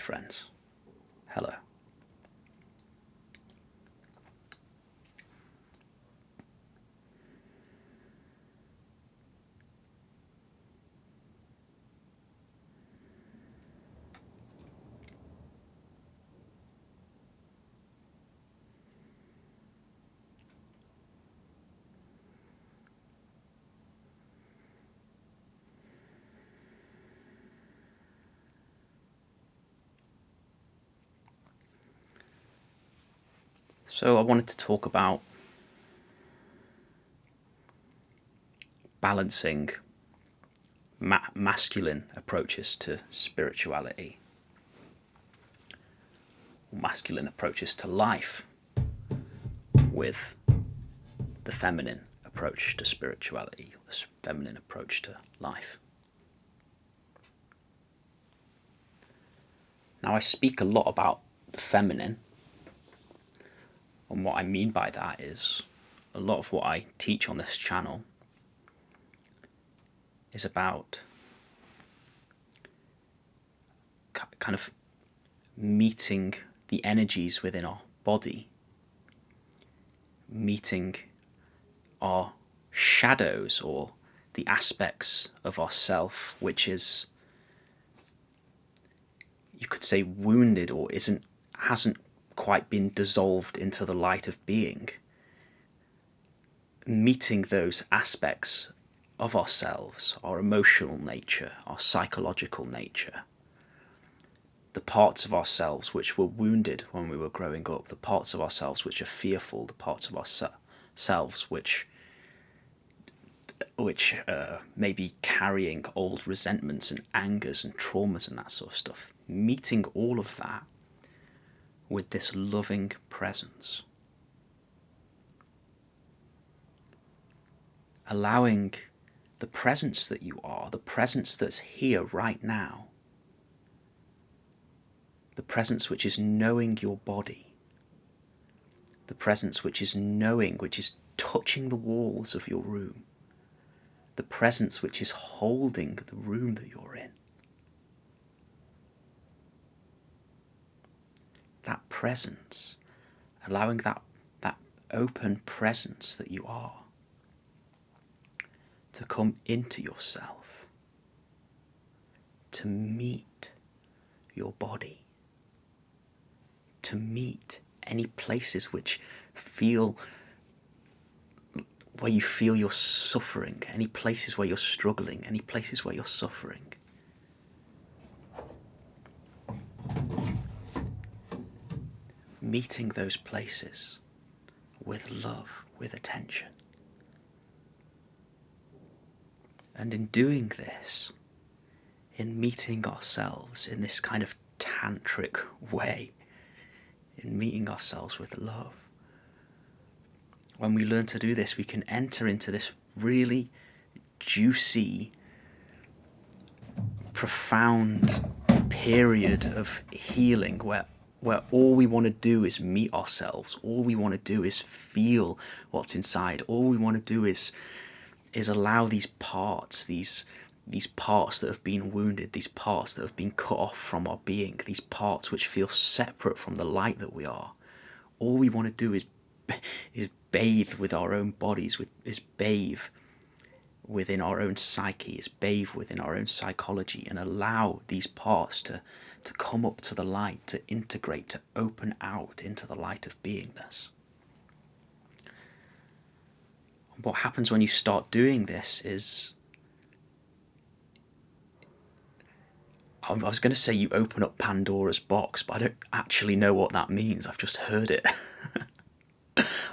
friends. Hello. So I wanted to talk about balancing masculine approaches to spirituality, masculine approaches to life, with the feminine approach to spirituality, the feminine approach to life. Now, I speak a lot about the feminine, and what I mean by that is a lot of what I teach on this channel is about kind of meeting the energies within our body, meeting our shadows, or the aspects of ourself which is, you could say, wounded, or hasn't quite been dissolved into the light of being. Meeting those aspects of ourselves, our emotional nature, our psychological nature, the parts of ourselves which were wounded when we were growing up, the parts of ourselves which are fearful, the parts of ourselves which may be carrying old resentments and angers and traumas and that sort of stuff. Meeting all of that with this loving presence. Allowing the presence that you are, the presence that's here right now, the presence which is knowing your body, the presence which is knowing, which is touching the walls of your room, the presence which is holding the room that you're in. That presence, allowing that open presence that you are to come into yourself, to meet your body, to meet any places which where you feel you're suffering, any places where you're struggling, any places where you're suffering. Meeting those places with love, with attention. And in doing this, in meeting ourselves in this kind of tantric way, in meeting ourselves with love, when we learn to do this, we can enter into this really juicy, profound period of healing where all we want to do is meet ourselves, all we want to do is feel what's inside, all we want to do is allow these parts, these parts that have been wounded, these parts that have been cut off from our being, these parts which feel separate from the light that we are, all we want to do is bathe with our own bodies, is bathe within our own psyche, is bathe within our own psychology, and allow these parts to come up to the light, to integrate, to open out into the light of beingness. What happens when you start doing this is, I was going to say you open up Pandora's box, but I don't actually know what that means. I've just heard it.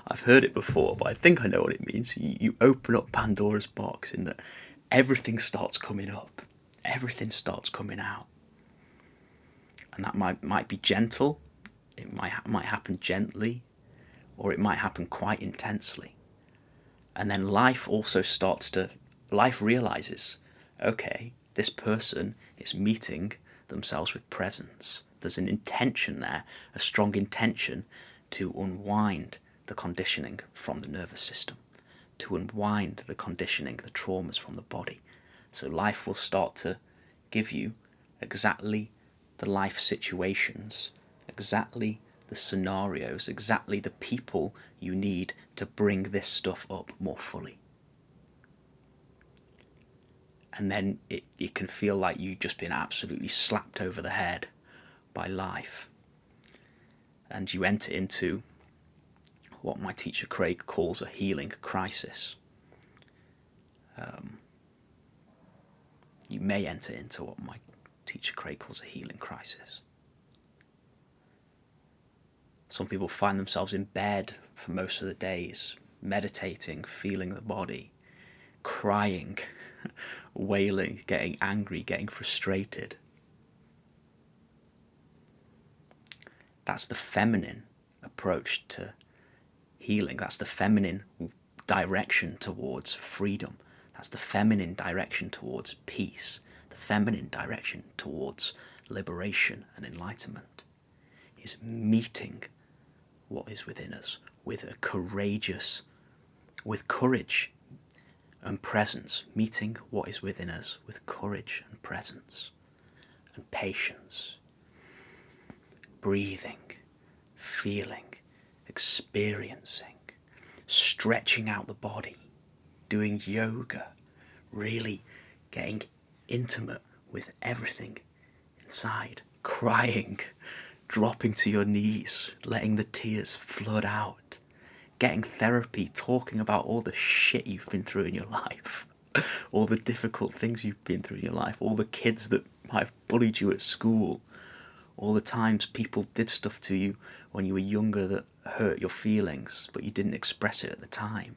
I've heard it before, but I think I know what it means. You open up Pandora's box in that everything starts coming up, everything starts coming out. And that might be gentle, it might happen gently, or it might happen quite intensely. And then life realizes, okay, this person is meeting themselves with presence. There's an intention there, a strong intention to unwind the conditioning from the nervous system, to unwind the conditioning, the traumas from the body. So life will start to give you exactly the life situations, exactly the scenarios, exactly the people you need to bring this stuff up more fully. And then it can feel like you've just been absolutely slapped over the head by life. And you enter into what my teacher Craig calls a healing crisis. You may enter into what my teacher Craig calls a healing crisis. Some people find themselves in bed for most of the days, meditating, feeling the body, crying, wailing, getting angry, getting frustrated. That's the feminine approach to healing. That's the feminine direction towards freedom. That's the feminine direction towards peace. The feminine direction towards liberation and enlightenment is meeting what is within us with courage and presence, meeting what is within us with courage and presence and patience, breathing, feeling, experiencing, stretching out the body, doing yoga, really getting intimate with everything inside, crying, dropping to your knees, letting the tears flood out, getting therapy, talking about all the shit you've been through in your life, all the difficult things you've been through in your life, all the kids that might have bullied you at school, all the times people did stuff to you when you were younger that hurt your feelings, but you didn't express it at the time.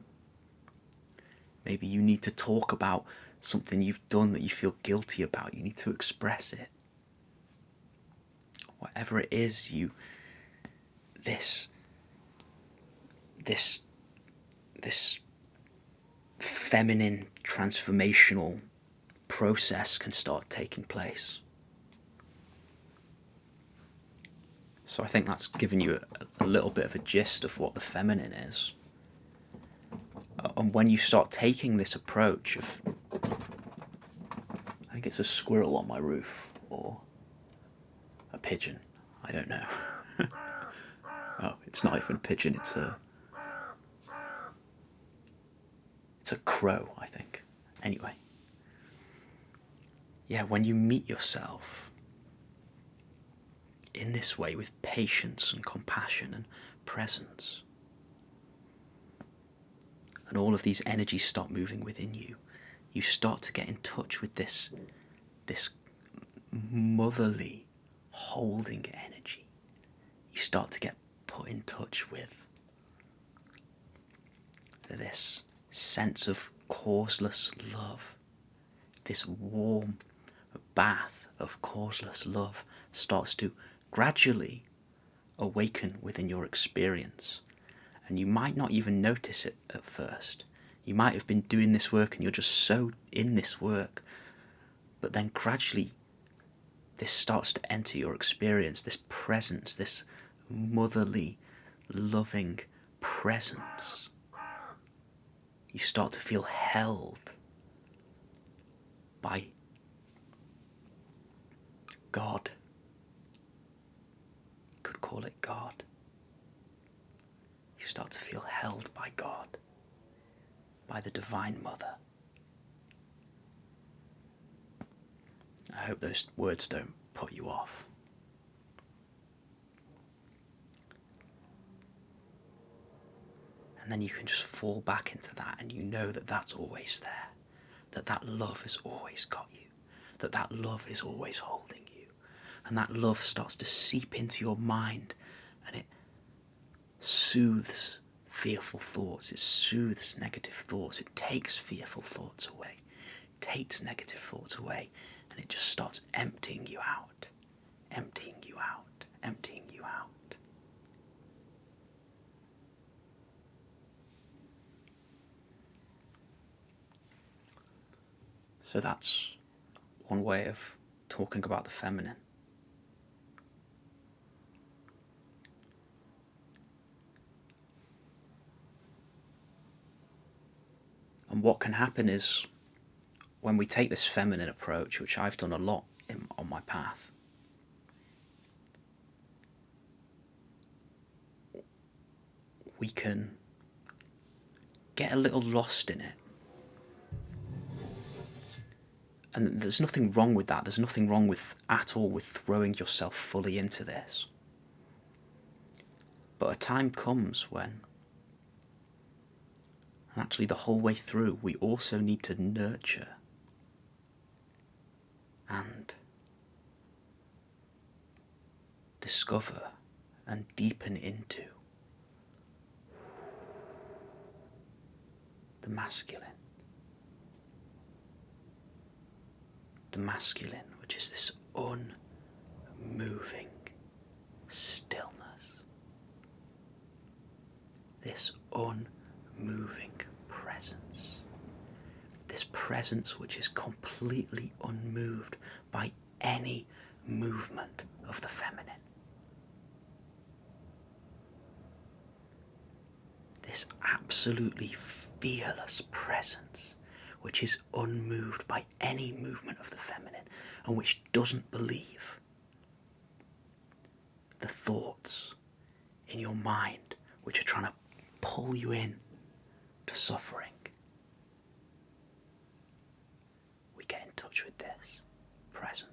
Maybe you need to talk about something you've done that you feel guilty about. You need to express it. Whatever it is, this feminine transformational process can start taking place. So I think that's given you a little bit of a gist of what the feminine is. And when you start taking this approach of, I think it's a squirrel on my roof, or a pigeon, I don't know. Oh, it's not even a pigeon, it's a crow, I think. Anyway. Yeah, when you meet yourself in this way with patience and compassion and presence, and all of these energies start moving within you, you start to get in touch with this motherly holding energy. You start to get put in touch with this sense of causeless love. This warm bath of causeless love starts to gradually awaken within your experience. And you might not even notice it at first. You might have been doing this work and you're just so in this work. But then gradually this starts to enter your experience, this presence, this motherly, loving presence. You start to feel held by God. You could call it God. You start to feel held by God, by the Divine Mother. I hope those words don't put you off. And then you can just fall back into that, and you know that that's always there, that love has always got you, that love is always holding you, and that love starts to seep into your mind, and it soothes fearful thoughts, it soothes negative thoughts, it takes fearful thoughts away, it takes negative thoughts away, and it just starts emptying you out, emptying you out, emptying you out. So that's one way of talking about the feminine. And what can happen is, when we take this feminine approach, which I've done a lot on my path, we can get a little lost in it. And there's nothing wrong with that. There's nothing wrong with at all with throwing yourself fully into this. But a time comes when, and actually the whole way through, we also need to nurture and discover and deepen into the masculine. The masculine, which is this unmoving stillness. This unmoving presence. This presence which is completely unmoved by any movement of the feminine. This absolutely fearless presence which is unmoved by any movement of the feminine and which doesn't believe the thoughts in your mind which are trying to pull you in to suffering. We get in touch with this presence.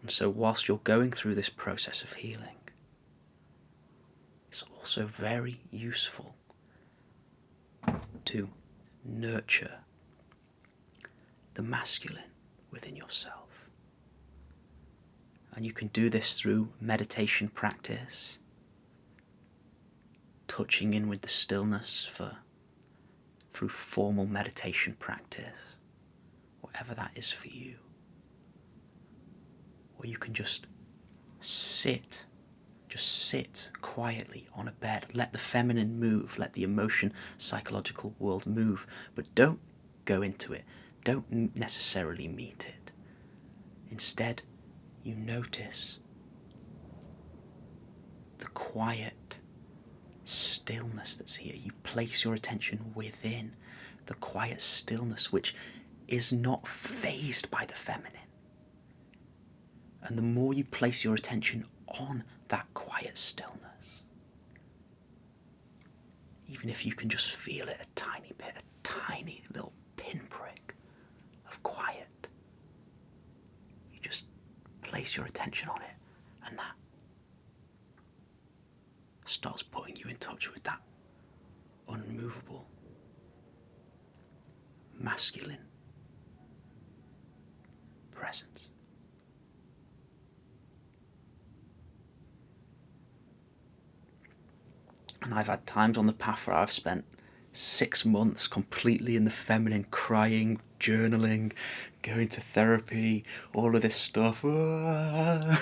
And so whilst you're going through this process of healing, it's also very useful to nurture the masculine within yourself. And you can do this through meditation practice, touching in with the stillness through formal meditation practice, whatever that is for you. Or you can just sit quietly on a bed. Let the feminine move, let the emotion, psychological world move, but don't go into it. Don't necessarily meet it. Instead, you notice the quiet stillness that's here. You place your attention within the quiet stillness which is not fazed by the feminine. And the more you place your attention on that quiet stillness, even if you can just feel it a tiny bit, a tiny little pinprick of quiet, you just place your attention on it, and that starts putting you in touch with that unmovable, masculine presence. And I've had times on the path where I've spent 6 months completely in the feminine, crying, journaling, going to therapy, all of this stuff. And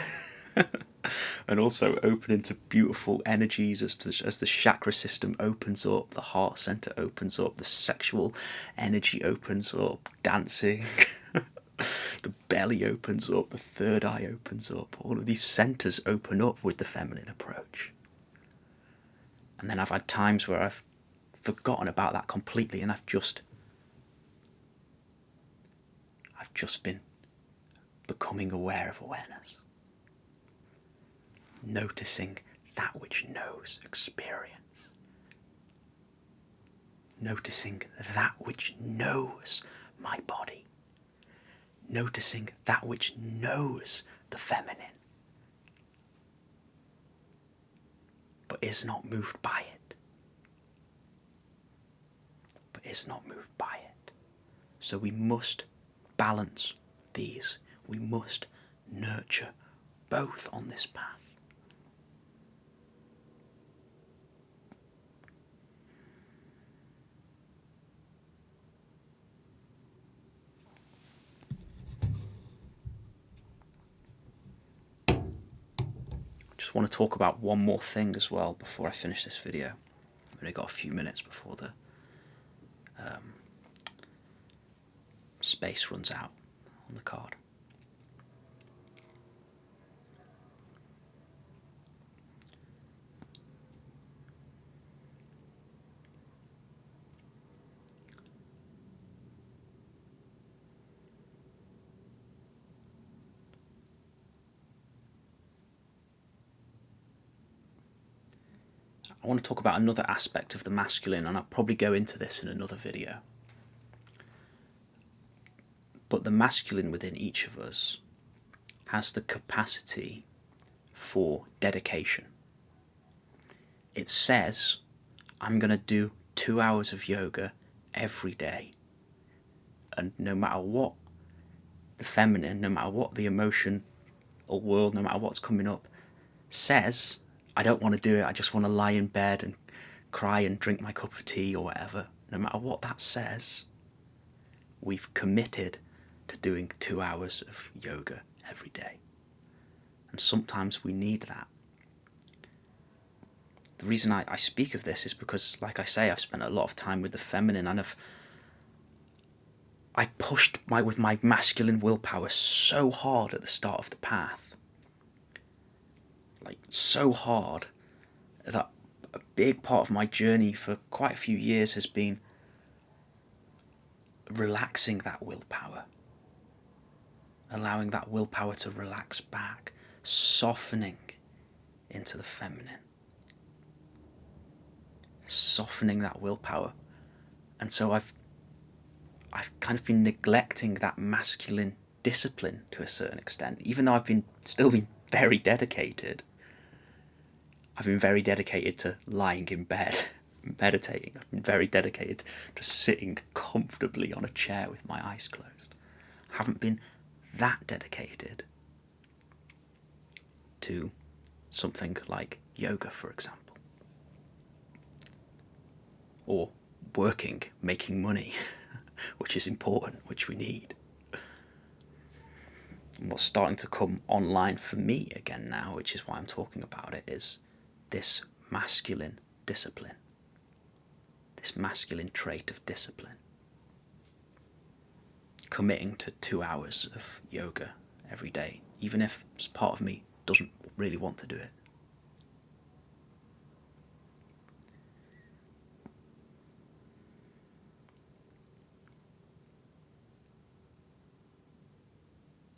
also opening to beautiful energies as the chakra system opens up, the heart center opens up, the sexual energy opens up, dancing. The belly opens up, the third eye opens up. All of these centers open up with the feminine approach. And then I've had times where I've forgotten about that completely, and I've just been becoming aware of awareness. Noticing that which knows experience. Noticing that which knows my body. Noticing that which knows the feminine, but is not moved by it. So we must balance these. We must nurture both on this path. Just want to talk about one more thing as well before I finish this video. I've only got a few minutes before the space runs out on the card. I want to talk about another aspect of the masculine, and I'll probably go into this in another video. But the masculine within each of us has the capacity for dedication. It says, I'm going to do 2 hours of yoga every day. And no matter what the feminine, no matter what the emotion or world, no matter what's coming up, says, I don't want to do it, I just want to lie in bed and cry and drink my cup of tea or whatever. No matter what that says, we've committed to doing 2 hours of yoga every day. And sometimes we need that. The reason I speak of this is because, like I say, I've spent a lot of time with the feminine, and I pushed with my masculine willpower so hard at the start of the path. Like, so hard that a big part of my journey for quite a few years has been relaxing that willpower. Allowing that willpower to relax back, softening into the feminine. Softening that willpower. And so I've kind of been neglecting that masculine discipline to a certain extent. Even though I've still been very dedicated. I've been very dedicated to lying in bed, meditating. I've been very dedicated to sitting comfortably on a chair with my eyes closed. I haven't been that dedicated to something like yoga, for example. Or working, making money, which is important, which we need. And what's starting to come online for me again now, which is why I'm talking about it, is this masculine discipline. This masculine trait of discipline. Committing to 2 hours of yoga every day, even if part of me doesn't really want to do it.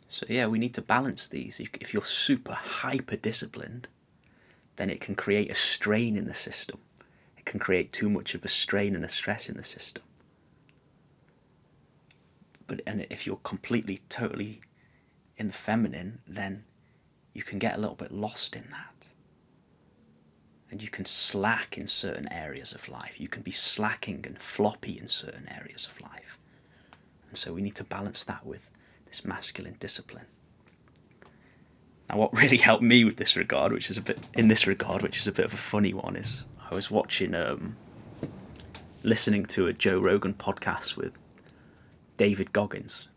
So yeah, we need to balance these. If you're super hyper disciplined, then it can create a strain in the system. It can create too much of a strain and a stress in the system. And if you're completely, totally in the feminine, then you can get a little bit lost in that. And you can slack in certain areas of life. You can be slacking and floppy in certain areas of life. And so we need to balance that with this masculine discipline. Now, what really helped me with this regard, which is a bit of a funny one, is I was listening to a Joe Rogan podcast with David Goggins.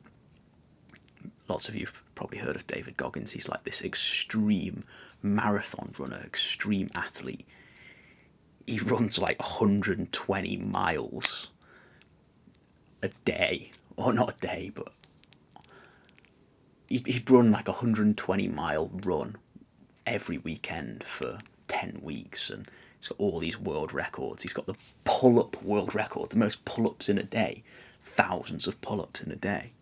Lots of you have probably heard of David Goggins. He's like this extreme marathon runner, extreme athlete. He runs like 120 miles a day, or not a day, but he'd run like a 120-mile run every weekend for 10 weeks, and he's got all these world records. He's got the pull-up world record, the most pull-ups in a day, thousands of pull-ups in a day,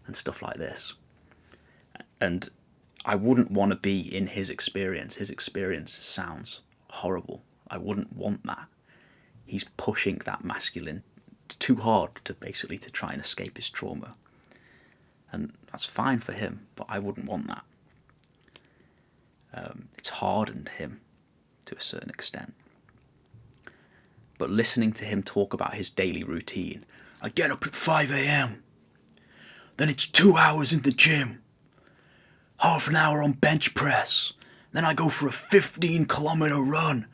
and stuff like this. And I wouldn't want to be in his experience. His experience sounds horrible. I wouldn't want that. He's pushing that masculine too hard to try and escape his trauma. And that's fine for him, but I wouldn't want that. It's hardened him to a certain extent. But listening to him talk about his daily routine, I get up at 5 a.m, then it's 2 hours in the gym, half an hour on bench press, then I go for a 15-kilometer run,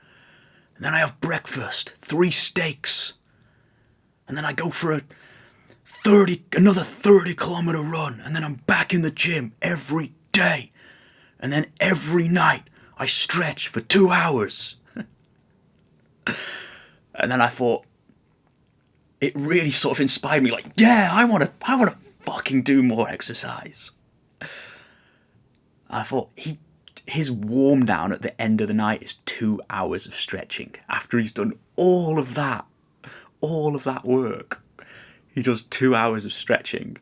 and then I have breakfast, 3 steaks, and then I go for another 30-kilometer run, and then I'm back in the gym every day, and then every night I stretch for 2 hours. And then I thought, it really sort of inspired me, like, yeah, I want to fucking do more exercise. I thought, his warm down at the end of the night is 2 hours of stretching. After he's done all of that work, he does 2 hours of stretching.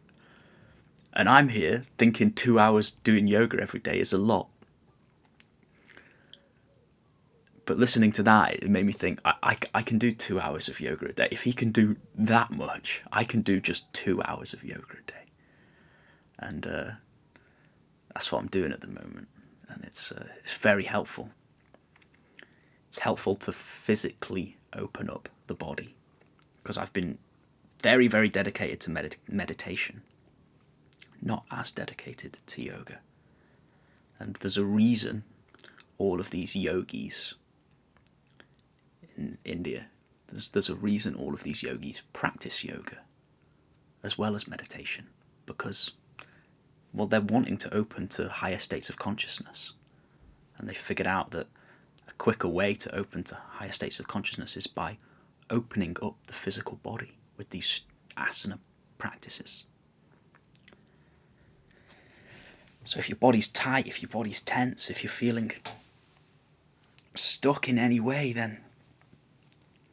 And I'm here thinking 2 hours doing yoga every day is a lot. But listening to that, it made me think, I can do 2 hours of yoga a day. If he can do that much, I can do just 2 hours of yoga a day. And that's what I'm doing at the moment. And it's very helpful. It's helpful to physically open up the body, because I've been very, very dedicated to meditation, not as dedicated to yoga. And there's a reason all of these yogis in India, there's a reason all of these yogis practice yoga as well as meditation, because, well, they're wanting to open to higher states of consciousness. And they figured out that a quicker way to open to higher states of consciousness is by opening up the physical body with these asana practices. So if your body's tight, if your body's tense, if you're feeling stuck in any way, then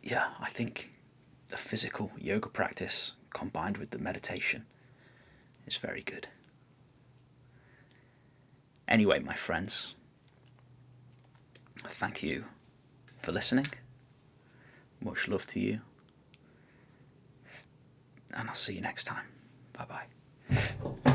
yeah, I think the physical yoga practice combined with the meditation is very good. Anyway, my friends, thank you for listening. Much love to you. And I'll see you next time. Bye-bye.